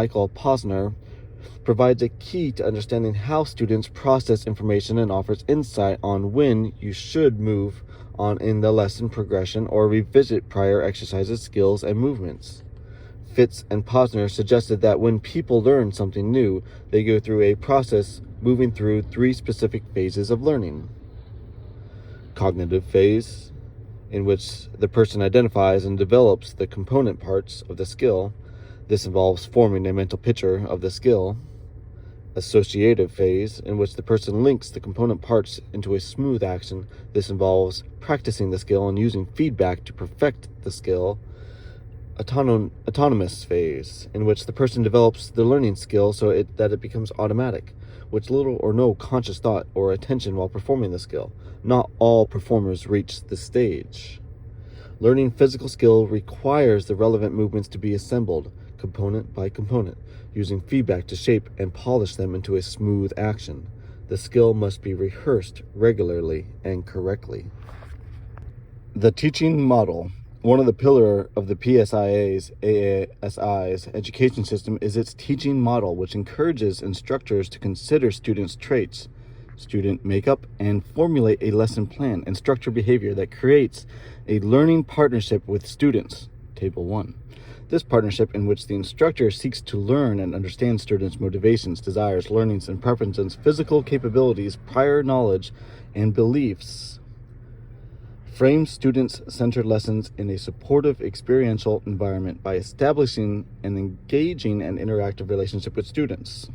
Michael Posner provides a key to understanding how students process information and offers insight on when you should move on in the lesson progression or revisit prior exercises, skills, and movements. Fitz and Posner suggested that when people learn something new, they go through a process moving through 3 specific phases of learning. Cognitive phase, in which the person identifies and develops the component parts of the skill. This involves forming a mental picture of the skill. Associative phase, in which the person links the component parts into a smooth action. This involves practicing the skill and using feedback to perfect the skill. Autonomous phase, in which the person develops the learning skill so that it becomes automatic, with little or no conscious thought or attention while performing the skill. Not all performers reach this stage. Learning physical skill requires the relevant movements to be assembled, component by component, using feedback to shape and polish them into a smooth action. The skill must be rehearsed regularly and correctly. The teaching model. One of the pillars of the PSIA's AASI's education system is its teaching model, which encourages instructors to consider students' traits, student makeup, and formulate a lesson plan and structure behavior that creates a learning partnership with students. Table 1. This partnership, in which the instructor seeks to learn and understand students' motivations, desires, learnings, and preferences, physical capabilities, prior knowledge, and beliefs, frames students-centered lessons in a supportive experiential environment by establishing an engaging and interactive relationship with students.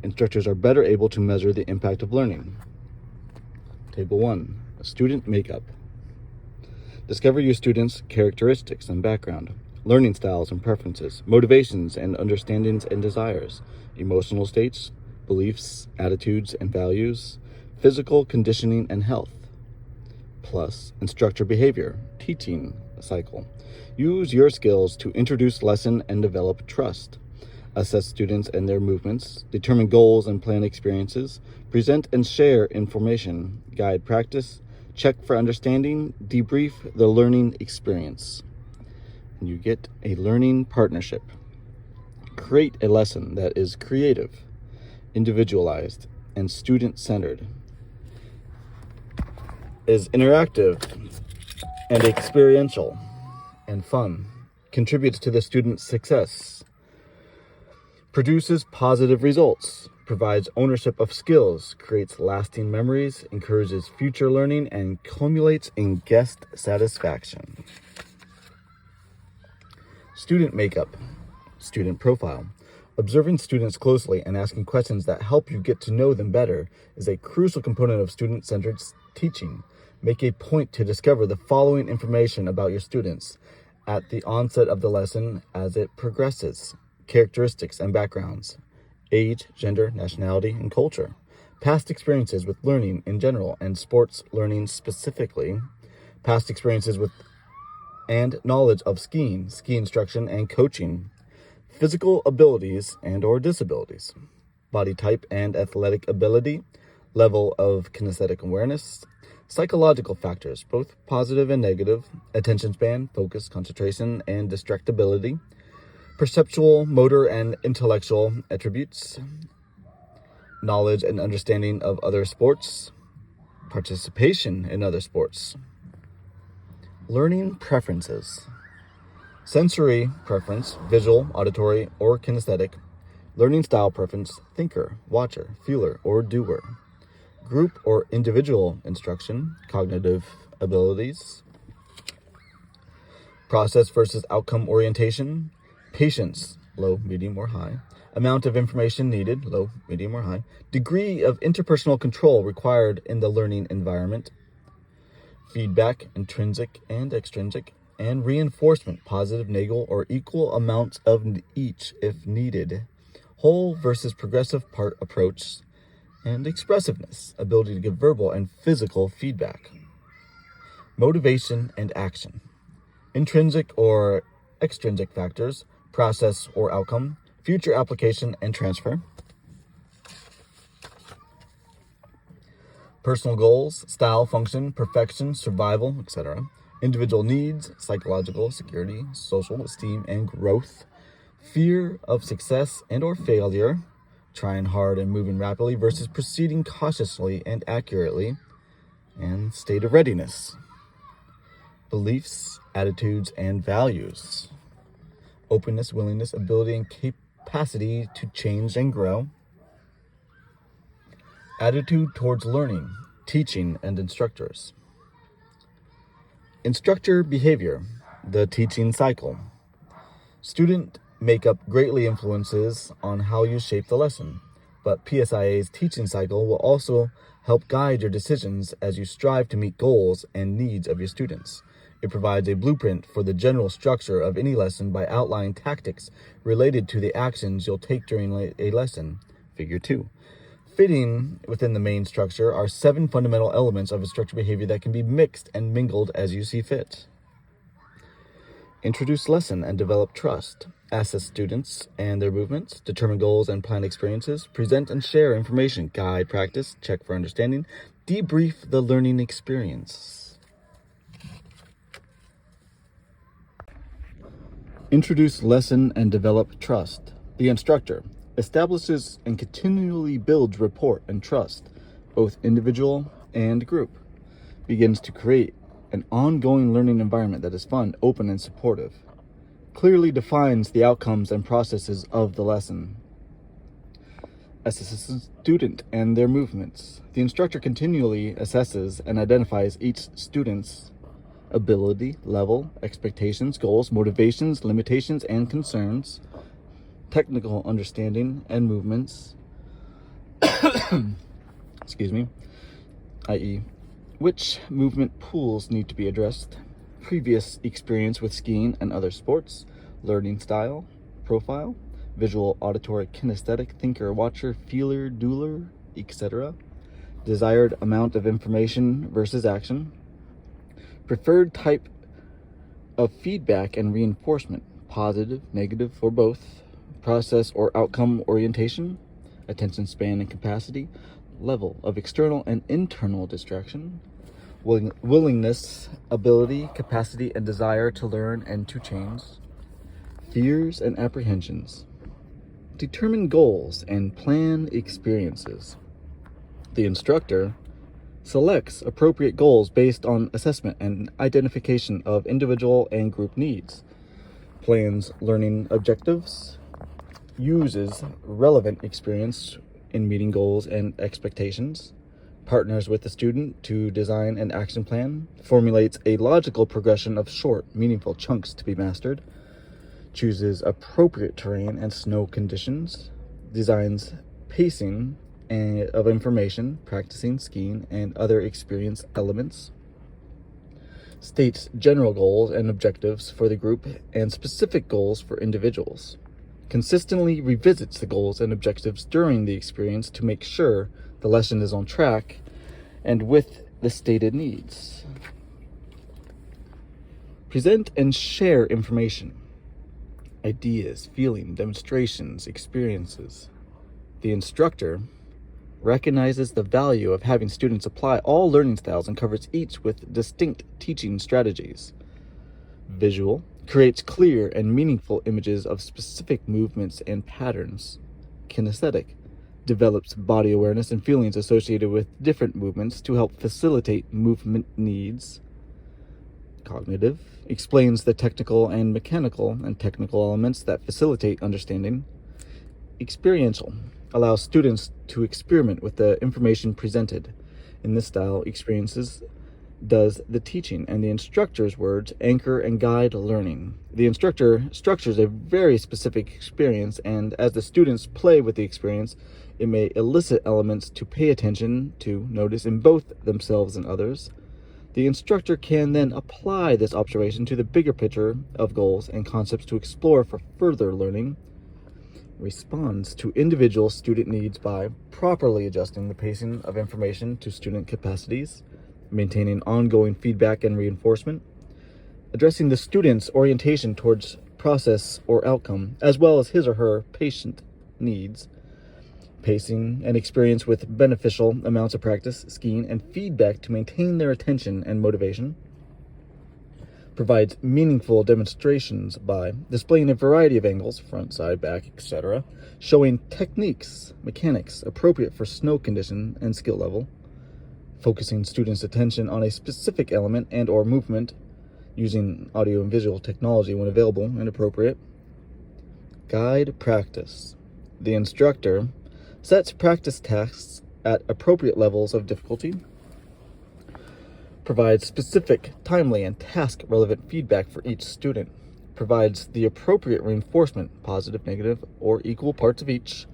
Instructors are better able to measure the impact of learning. Table 1. Student makeup. Discover your students' characteristics and background, learning styles and preferences, motivations and understandings and desires, emotional states, beliefs, attitudes and values, physical conditioning and health. Plus, instructor behavior, teaching cycle. Use your skills to introduce lesson and develop trust. Assess students and their movements, determine goals and plan experiences, present and share information, guide practice, check for understanding, debrief the learning experience. And you get a learning partnership. Create a lesson that is creative, individualized, and student-centered, is interactive and experiential and fun, contributes to the student's success, produces positive results, provides ownership of skills, creates lasting memories, encourages future learning, and culminates in guest satisfaction. Student makeup, student profile. Observing students closely and asking questions that help you get to know them better is a crucial component of student-centered teaching. Make a point to discover the following information about your students at the onset of the lesson as it progresses. Characteristics and backgrounds, age, gender, nationality, and culture, past experiences with learning in general and sports learning specifically, past experiences with and knowledge of skiing, ski instruction and coaching, physical abilities and or disabilities, body type and athletic ability, level of kinesthetic awareness, psychological factors, both positive and negative, attention span, focus, concentration, and distractibility, perceptual, motor, and intellectual attributes, knowledge and understanding of other sports, participation in other sports, learning preferences, sensory preference, visual, auditory, or kinesthetic, learning style preference, thinker, watcher, feeler, or doer, group or individual instruction, cognitive abilities, process versus outcome orientation, patience, low, medium, or high, amount of information needed, low, medium, or high, degree of interpersonal control required in the learning environment, feedback, intrinsic and extrinsic, and reinforcement, positive, negative, or equal amounts of each if needed, whole versus progressive part approach, and expressiveness, ability to give verbal and physical feedback, motivation and action, intrinsic or extrinsic factors, process or outcome, future application and transfer, personal goals, style, function, perfection, survival, etc., individual needs, psychological, security, social esteem and growth, fear of success and or failure, trying hard and moving rapidly versus proceeding cautiously and accurately, and state of readiness, beliefs, attitudes, and values, openness, willingness, ability, and capacity to change and grow, attitude towards learning, teaching, and instructors. Instructor behavior, the teaching cycle. Student makeup greatly influences on how you shape the lesson, but PSIA's teaching cycle will also help guide your decisions as you strive to meet goals and needs of your students. It provides a blueprint for the general structure of any lesson by outlining tactics related to the actions you'll take during a lesson. Figure 2. Fitting within the main structure are 7 fundamental elements of instructor behavior that can be mixed and mingled as you see fit. Introduce lesson and develop trust. Assess students and their movements. Determine goals and plan experiences. Present and share information. Guide practice. Check for understanding. Debrief the learning experience. Introduce lesson and develop trust. The instructor establishes and continually builds rapport and trust, both individual and group. Begins to create an ongoing learning environment that is fun, open, and supportive. Clearly defines the outcomes and processes of the lesson. Assesses the student and their movements. The instructor continually assesses and identifies each student's ability, level, expectations, goals, motivations, limitations, and concerns, technical understanding and movements, i.e., which movement pools need to be addressed, previous experience with skiing and other sports, learning style, profile, visual, auditory, kinesthetic, thinker, watcher, feeler, doer, etc., desired amount of information versus action, preferred type of feedback and reinforcement, positive, negative, or both, process or outcome orientation, attention span and capacity, level of external and internal distraction, willingness, ability, capacity, and desire to learn and to change, fears and apprehensions. Determine goals and plan experiences. The instructor selects appropriate goals based on assessment and identification of individual and group needs, plans learning objectives, uses relevant experience in meeting goals and expectations, partners with the student to design an action plan, formulates a logical progression of short, meaningful chunks to be mastered, chooses appropriate terrain and snow conditions, designs pacing of information, practicing skiing and other experience elements, states general goals and objectives for the group and specific goals for individuals, consistently revisits the goals and objectives during the experience to make sure the lesson is on track and with the stated needs. Present and share information, ideas, feeling, demonstrations, experiences. The instructor recognizes the value of having students apply all learning styles and covers each with distinct teaching strategies. Visual creates clear and meaningful images of specific movements and patterns. Kinesthetic develops body awareness and feelings associated with different movements to help facilitate movement needs. Cognitive explains the technical and mechanical and technical elements that facilitate understanding. Experiential allows students to experiment with the information presented. In this style, experiences does the teaching, and the instructor's words anchor and guide learning. The instructor structures a very specific experience, and as the students play with the experience, it may elicit elements to pay attention to, notice in both themselves and others. The instructor can then apply this observation to the bigger picture of goals and concepts to explore for further learning. Responds to individual student needs by properly adjusting the pacing of information to student capacities, maintaining ongoing feedback and reinforcement, addressing the student's orientation towards process or outcome, as well as his or her patient needs, pacing and experience with beneficial amounts of practice, skiing, and feedback to maintain their attention and motivation, Provides meaningful demonstrations by displaying a variety of angles, front, side, back, etc., showing techniques, mechanics appropriate for snow condition and skill level, focusing students' attention on a specific element and or movement, using audio and visual technology when available and appropriate. Guide practice. The instructor sets practice tasks at appropriate levels of difficulty, provides specific, timely, and task-relevant feedback for each student, provides the appropriate reinforcement, positive, negative, or equal parts of each,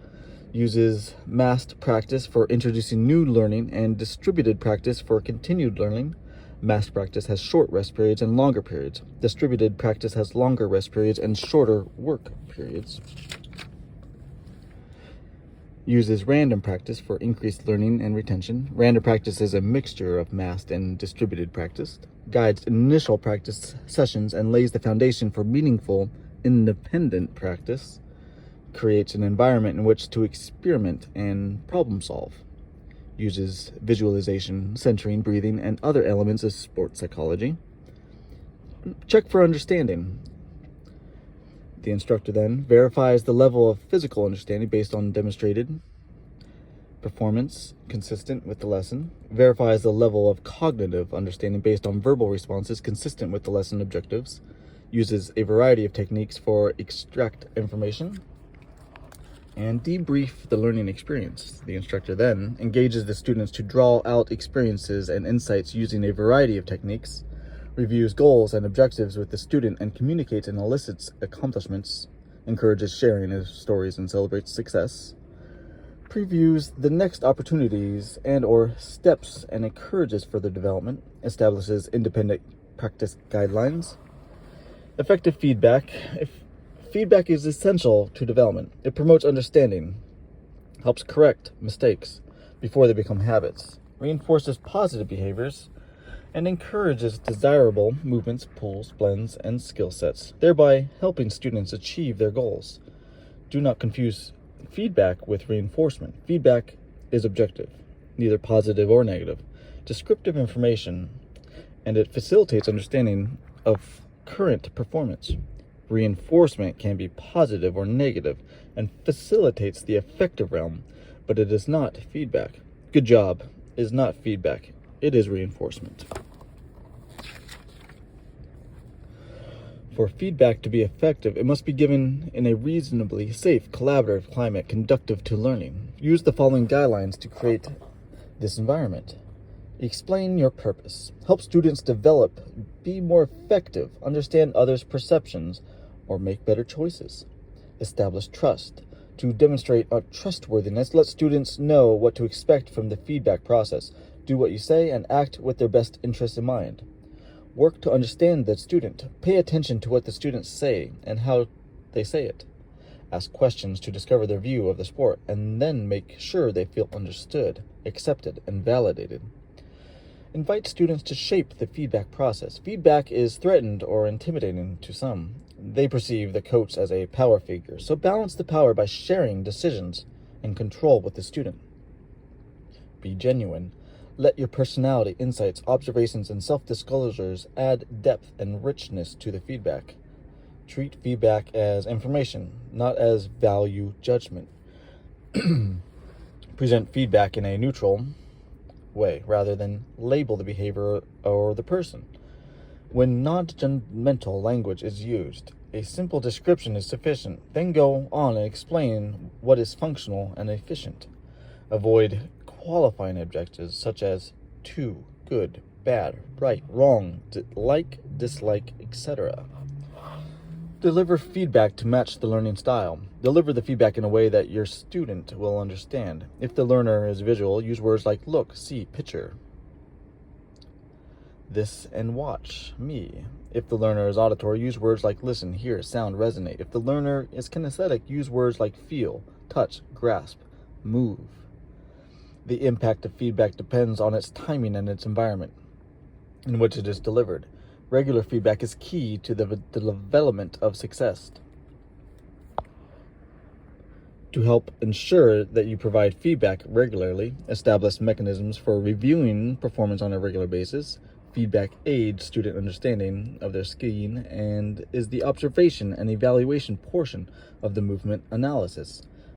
uses massed practice for introducing new learning and distributed practice for continued learning. Massed practice has short rest periods and longer periods. Distributed practice has longer rest periods and shorter work periods. Uses random practice for increased learning and retention. Random practice is a mixture of massed and distributed practice. Guides initial practice sessions and lays the foundation for meaningful, independent practice. Creates an environment in which to experiment and problem solve. Uses visualization, centering, breathing, and other elements of sports psychology. Check for understanding. The instructor then verifies the level of physical understanding based on demonstrated performance consistent with the lesson, verifies the level of cognitive understanding based on verbal responses consistent with the lesson objectives, uses a variety of techniques for extract information, and debrief the learning experience. The instructor then engages the students to draw out experiences and insights using a variety of techniques, reviews goals and objectives with the student and communicates and elicits accomplishments, encourages sharing of stories and celebrates success, previews the next opportunities and or steps and encourages further development, establishes independent practice guidelines. Effective feedback. Feedback is essential to development. It promotes understanding, helps correct mistakes before they become habits, reinforces positive behaviors, and encourages desirable movements, pulls, blends, and skill sets, thereby helping students achieve their goals. Do not confuse feedback with reinforcement. Feedback is objective, neither positive or negative, descriptive information, and it facilitates understanding of current performance. Reinforcement can be positive or negative and facilitates the affective realm, but it is not feedback. Good job is not feedback. It is reinforcement. For feedback to be effective, it must be given in a reasonably safe, collaborative climate conducive to learning. Use the following guidelines to create this environment. Explain your purpose. Help students develop, be more effective, understand others' perceptions, or make better choices. Establish trust. To demonstrate trustworthiness, let students know what to expect from the feedback process. Do what you say and act with their best interests in mind. Work to understand the student. Pay attention to what the students say and how they say it. Ask questions to discover their view of the sport and then make sure they feel understood, accepted, and validated. Invite students to shape the feedback process. Feedback is threatened or intimidating to some. They perceive the coach as a power figure, so balance the power by sharing decisions and control with the student. Be genuine. Let your personality, insights, observations, and self-disclosures add depth and richness to the feedback. Treat feedback as information, not as value judgment. Present feedback in a neutral way rather than label the behavior or the person. When non-judgmental language is used, a simple description is sufficient. Then go on and explain what is functional and efficient. Avoid qualifying adjectives such as too, good, bad, right, wrong, like, dislike, etc. Deliver feedback to match the learning style. Deliver the feedback in a way that your student will understand. If the learner is visual, use words like look, see, picture, this, and watch, me. If the learner is auditory, use words like listen, hear, sound, resonate. If the learner is kinesthetic, use words like feel, touch, grasp, move. The impact of feedback depends on its timing and its environment in which it is delivered. Regular feedback is key to the development of success. To help ensure that you provide feedback regularly, establish mechanisms for reviewing performance on a regular basis. feedback aids student understanding of their skiing and is the observation and evaluation portion of the movement analysis.